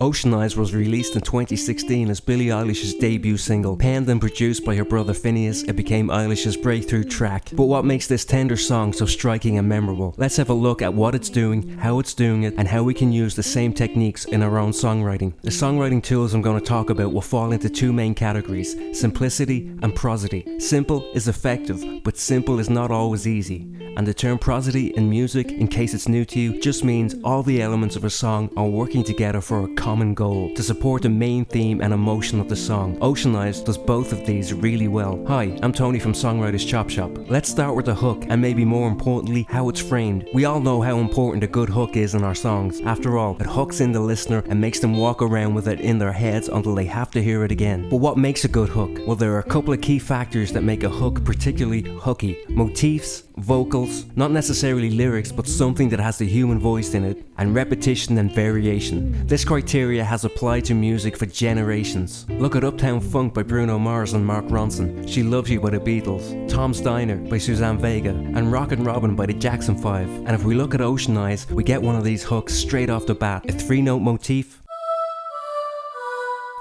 Ocean Eyes was released in 2016 as Billie Eilish's debut single. Penned and produced by her brother Finneas, it became Eilish's breakthrough track. But what makes this tender song so striking and memorable? Let's have a look at what it's doing, how it's doing it, and how we can use the same techniques in our own songwriting. The songwriting tools I'm going to talk about will fall into two main categories: simplicity and prosody. Simple is effective, but simple is not always easy. And the term prosody in music, in case it's new to you, just means all the elements of a song are working together for a common goal, to support the main theme and emotion of the song. Ocean Eyes does both of these really well. Hi, I'm Tony from Songwriters Chop Shop. Let's start with the hook, and maybe more importantly, how it's framed. We all know how important a good hook is in our songs. After all, it hooks in the listener and makes them walk around with it in their heads until they have to hear it again. But what makes a good hook? Well, there are a couple of key factors that make a hook particularly hooky. Motifs, vocals, not necessarily lyrics, but something that has the human voice in it, and repetition and variation. This criteria has applied to music for generations. Look at Uptown Funk by Bruno Mars and Mark Ronson, She Loves You by the Beatles, Tom's Diner by Suzanne Vega, and Rockin' Robin by the Jackson 5. And if we look at Ocean Eyes, we get one of these hooks straight off the bat. A 3-note motif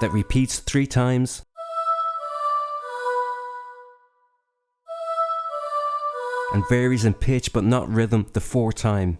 that repeats 3 times, and varies in pitch but not rhythm the 4th time.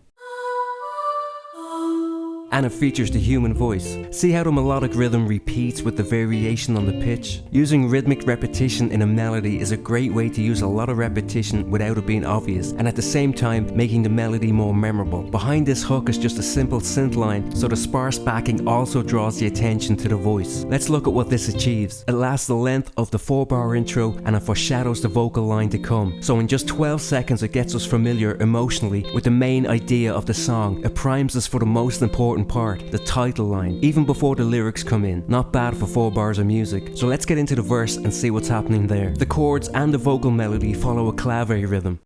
And it features the human voice. See how the melodic rhythm repeats with the variation on the pitch? Using rhythmic repetition in a melody is a great way to use a lot of repetition without it being obvious, and at the same time making the melody more memorable. Behind this hook is just a simple synth line, so the sparse backing also draws the attention to the voice. Let's look at what this achieves. It lasts the length of the 4-bar intro, and it foreshadows the vocal line to come. So in just 12 seconds it gets us familiar emotionally with the main idea of the song. It primes us for the most important part, the title line, even before the lyrics come in. Not bad for 4 bars of music. So let's get into the verse and see what's happening there. The chords and the vocal melody follow a clave rhythm.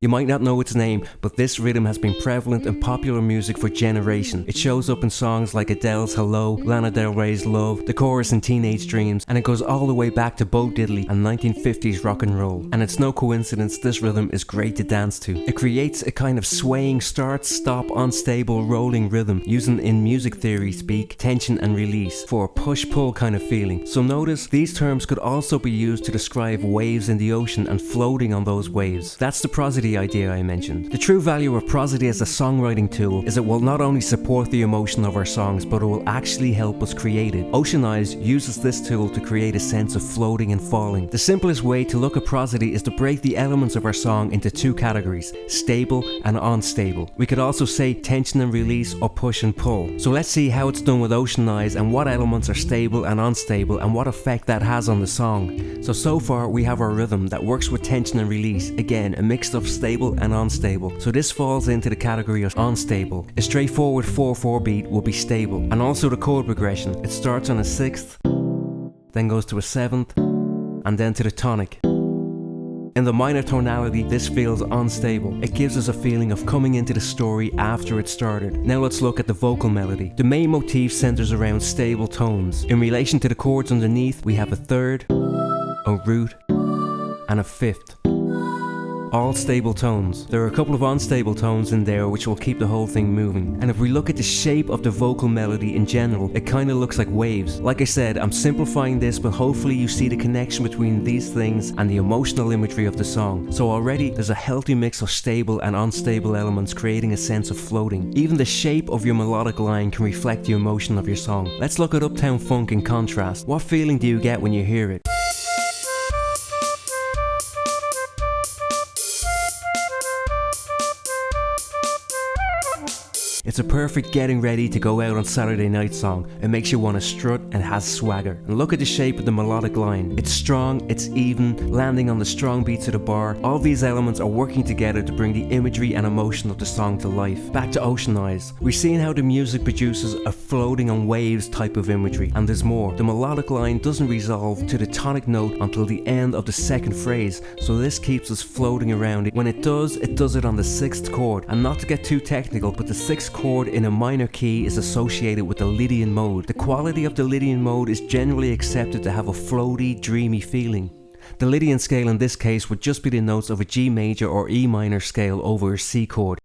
You might not know its name, but this rhythm has been prevalent in popular music for generations. It shows up in songs like Adele's Hello, Lana Del Rey's Love, the chorus in Teenage Dreams, and it goes all the way back to Bo Diddley and 1950s rock and roll. And it's no coincidence this rhythm is great to dance to. It creates a kind of swaying, start-stop, unstable, rolling rhythm, using in music theory speak, tension and release, for a push-pull kind of feeling. So notice, these terms could also be used to describe waves in the ocean and floating on those waves. That's the prosody idea I mentioned. The true value of prosody as a songwriting tool is it will not only support the emotion of our songs, but it will actually help us create it. Ocean Eyes uses this tool to create a sense of floating and falling. The simplest way to look at prosody is to break the elements of our song into 2 categories: stable and unstable. We could also say tension and release, or push and pull. So let's see how it's done with Ocean Eyes and what elements are stable and unstable and what effect that has on the song. So far we have our rhythm that works with tension and release. Again, a mix of stable and unstable. So this falls into the category of unstable. A straightforward 4/4 beat will be stable. And also the chord progression. It starts on a 6th, then goes to a 7th, and then to the tonic. In the minor tonality, this feels unstable. It gives us a feeling of coming into the story after it started. Now let's look at the vocal melody. The main motif centers around stable tones. In relation to the chords underneath, we have a 3rd, a root, and a 5th. All stable tones. There are a couple of unstable tones in there which will keep the whole thing moving. And if we look at the shape of the vocal melody in general, it kind of looks like waves. Like I said, I'm simplifying this, but hopefully you see the connection between these things and the emotional imagery of the song. So already there's a healthy mix of stable and unstable elements creating a sense of floating. Even the shape of your melodic line can reflect the emotion of your song. Let's look at Uptown Funk in contrast. What feeling do you get when you hear it? It's a perfect getting ready to go out on Saturday night song. It makes you want to strut and has swagger. And look at the shape of the melodic line. It's strong, it's even, landing on the strong beats of the bar. All these elements are working together to bring the imagery and emotion of the song to life. Back to Ocean Eyes. We're seeing how the music produces a floating on waves type of imagery. And there's more. The melodic line doesn't resolve to the tonic note until the end of the 2nd phrase, so this keeps us floating around it. When it does it on the 6th chord. And not to get too technical, but the 6th chord in a minor key is associated with the Lydian mode. The quality of the Lydian mode is generally accepted to have a floaty, dreamy feeling. The Lydian scale in this case would just be the notes of a G major or E minor scale over a C chord.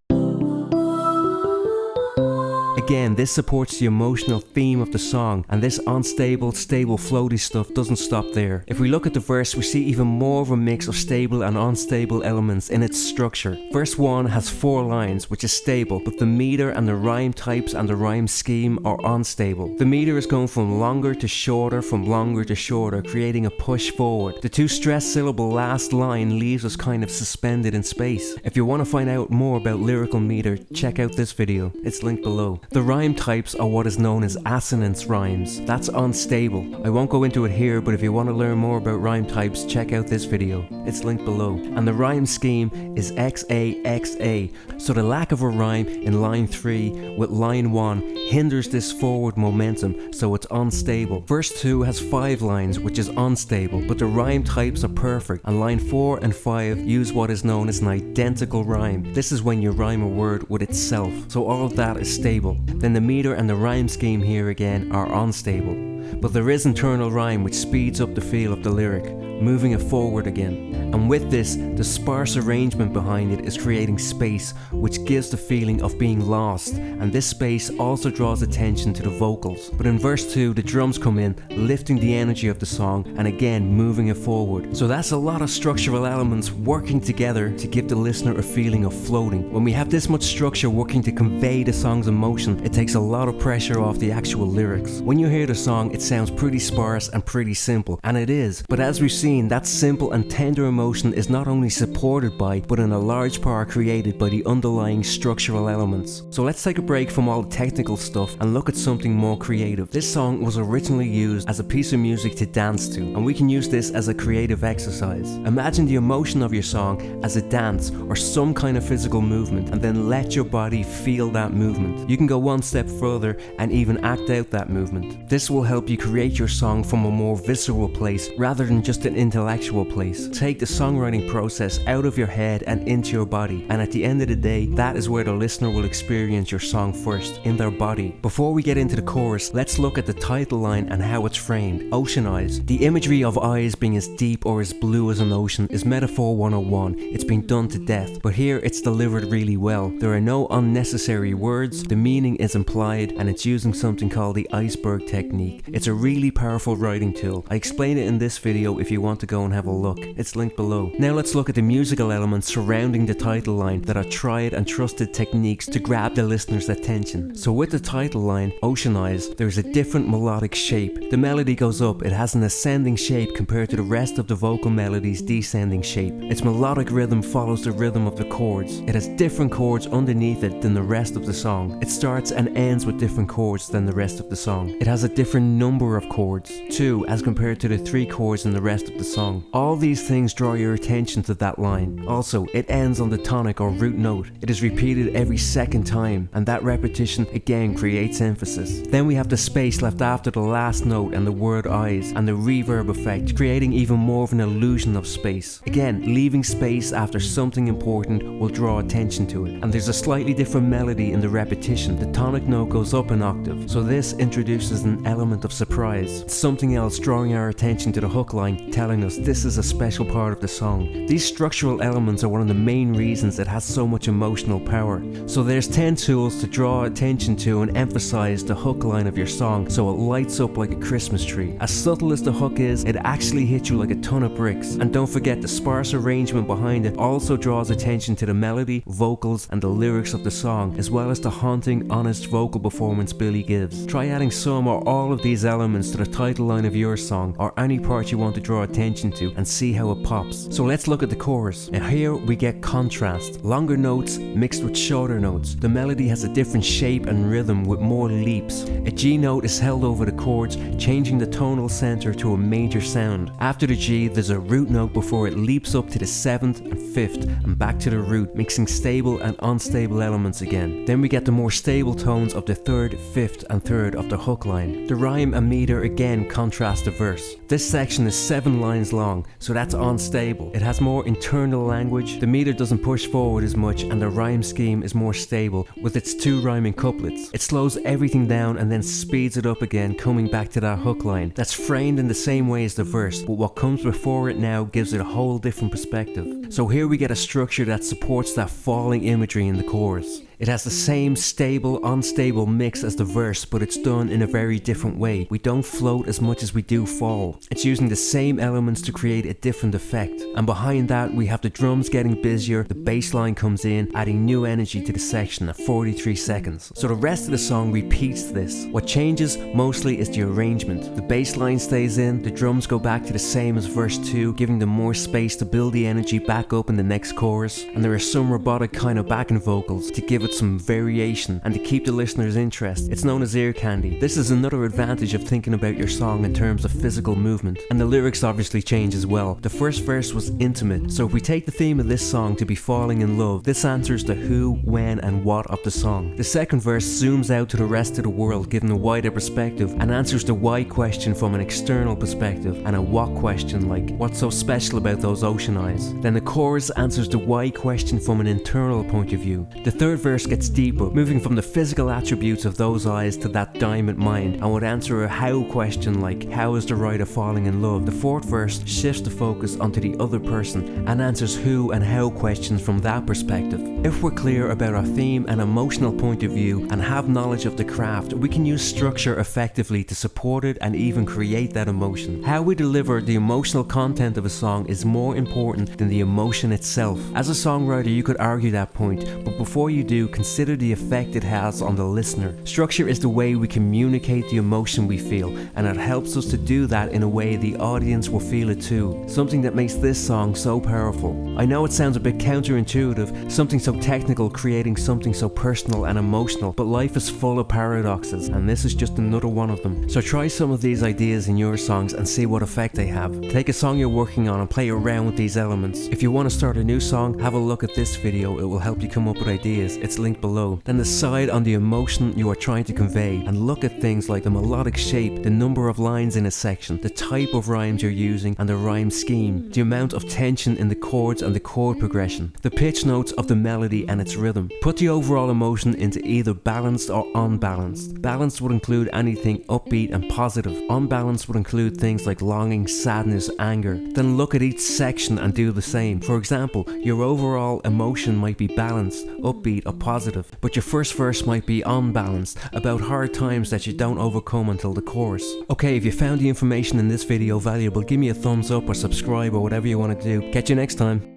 Again, this supports the emotional theme of the song, and this unstable, stable, floaty stuff doesn't stop there. If we look at the verse, we see even more of a mix of stable and unstable elements in its structure. Verse 1 has 4 lines, which is stable, but the meter and the rhyme types and the rhyme scheme are unstable. The meter is going from longer to shorter, creating a push forward. The 2 stressed syllable last line leaves us kind of suspended in space. If you want to find out more about lyrical meter, check out this video. It's linked below. The rhyme types are what is known as assonance rhymes. That's unstable. I won't go into it here, but if you want to learn more about rhyme types, check out this video. It's linked below. And the rhyme scheme is XAXA. So the lack of a rhyme in line 3 with line 1 hinders this forward momentum, so it's unstable. Verse 2 has 5 lines, which is unstable, but the rhyme types are perfect, and line 4 and 5 use what is known as an identical rhyme. This is when you rhyme a word with itself, so all of that is stable. Then the meter and the rhyme scheme here again are unstable. But there is internal rhyme which speeds up the feel of the lyric, moving it forward again. And with this, the sparse arrangement behind it is creating space, which gives the feeling of being lost, and this space also draws attention to the vocals. But in verse 2, the drums come in, lifting the energy of the song and again moving it forward. So that's a lot of structural elements working together to give the listener a feeling of floating. When we have this much structure working to convey the song's emotion, it takes a lot of pressure off the actual lyrics. When you hear the song, it sounds pretty sparse and pretty simple, and it is, but as we've seen, that simple and tender emotion is not only supported by, but in a large part created by the underlying structural elements. So let's take a break from all the technical stuff and look at something more creative. This song was originally used as a piece of music to dance to, and we can use this as a creative exercise. Imagine the emotion of your song as a dance or some kind of physical movement, and then let your body feel that movement. You can go one step further and even act out that movement. This will help you create your song from a more visceral place rather than just an intellectual place. Take the songwriting process out of your head and into your body, and at the end of the day, that is where the listener will experience your song first, in their body. Before we get into the chorus, let's look at the title line and how it's framed. Ocean eyes. The imagery of eyes being as deep or as blue as an ocean is metaphor 101. It's been done to death, but here it's delivered really well. There are no unnecessary words, the meaning is implied, and it's using something called the iceberg technique. It's a really powerful writing tool. I explain it in this video if you want to go and have a look. It's linked below. Now let's look at the musical elements surrounding the title line that are tried and trusted techniques to grab the listener's attention. So with the title line, Ocean Eyes, there's a different melodic shape. The melody goes up, it has an ascending shape compared to the rest of the vocal melody's descending shape. Its melodic rhythm follows the rhythm of the chords. It has different chords underneath it than the rest of the song. It starts and ends with different chords than the rest of the song. It has a different number of chords, 2 as compared to the 3 chords in the rest of the song. All these things draw your attention to that line. Also, it ends on the tonic or root note. It is repeated every second time, and that repetition again creates emphasis. Then we have the space left after the last note and the word eyes, and the reverb effect, creating even more of an illusion of space. Again, leaving space after something important will draw attention to it. And there's a slightly different melody in the repetition. The tonic note goes up an octave, so this introduces an element of surprise. Something else drawing our attention to the hook line, telling us this is a special part of the song. These structural elements are one of the main reasons it has so much emotional power. So there's 10 tools to draw attention to and emphasize the hook line of your song so it lights up like a Christmas tree. As subtle as the hook is, it actually hits you like a ton of bricks. And don't forget, the sparse arrangement behind it also draws attention to the melody, vocals, and the lyrics of the song, as well as the haunting, honest vocal performance Billie gives. Try adding some or all of these elements to the title line of your song, or any part you want to draw attention to, and see how it pops. So let's look at the chorus. And here we get contrast. Longer notes mixed with shorter notes. The melody has a different shape and rhythm with more leaps. A G note is held over the chords, changing the tonal center to a major sound. After the G, there's a root note before it leaps up to the 7th and 5th and back to the root, mixing stable and unstable elements again. Then we get the more stable tones of the 3rd, 5th, and 3rd of the hook line. The rhyme and meter again contrast the verse. This section is 7 lines long, so that's unstable. It has more internal language, the meter doesn't push forward as much, and the rhyme scheme is more stable with its 2 rhyming couplets. It slows everything down and then speeds it up again, coming back to that hook line. That's framed in the same way as the verse, but what comes before it now gives it a whole different perspective. So here we get a structure that supports that falling imagery in the chorus. It has the same stable, unstable mix as the verse, but it's done in a very different way. We don't float as much as we do fall. It's using the same elements to create a different effect. And behind that, we have the drums getting busier, the bass line comes in, adding new energy to the section at 43 seconds. So the rest of the song repeats this. What changes mostly is the arrangement. The bass line stays in, the drums go back to the same as verse 2, giving them more space to build the energy back up in the next chorus, and there are some robotic kind of backing vocals to give it some variation and to keep the listener's interest. It's known as ear candy. This is another advantage of thinking about your song in terms of physical movement. And the lyrics obviously change as well. The first verse was intimate, so if we take the theme of this song to be falling in love, this answers the who, when and what of the song. The second verse zooms out to the rest of the world, giving a wider perspective, and answers the why question from an external perspective, and a what question like, what's so special about those ocean eyes? Then the chorus answers the why question from an internal point of view. The third verse gets deeper, moving from the physical attributes of those eyes to that diamond mind, and would answer a how question like, how is the writer falling in love? The fourth verse shifts the focus onto the other person and answers who and how questions from that perspective. If we're clear about our theme and emotional point of view and have knowledge of the craft, we can use structure effectively to support it and even create that emotion. How we deliver the emotional content of a song is more important than the emotion itself. As a songwriter, you could argue that point, but before you do, consider the effect it has on the listener. Structure is the way we communicate the emotion we feel, and it helps us to do that in a way the audience will feel it too. Something that makes this song so powerful. I know it sounds a bit counterintuitive, something so technical creating something so personal and emotional, but life is full of paradoxes, and this is just another one of them. So try some of these ideas in your songs and see what effect they have. Take a song you're working on and play around with these elements. If you want to start a new song, have a look at this video, it will help you come up with ideas. It's linked below. Then decide on the emotion you are trying to convey and look at things like the melodic shape, the number of lines in a section, the type of rhymes you're using and the rhyme scheme, the amount of tension in the chords and the chord progression, the pitch notes of the melody and its rhythm. Put the overall emotion into either balanced or unbalanced. Balanced would include anything upbeat and positive. Unbalanced would include things like longing, sadness, anger. Then look at each section and do the same. For example, your overall emotion might be balanced, upbeat or positive, but your first verse might be unbalanced, about hard times that you don't overcome until the chorus. Okay, if you found the information in this video valuable, give me a thumbs up or subscribe or whatever you want to do. Catch you next time.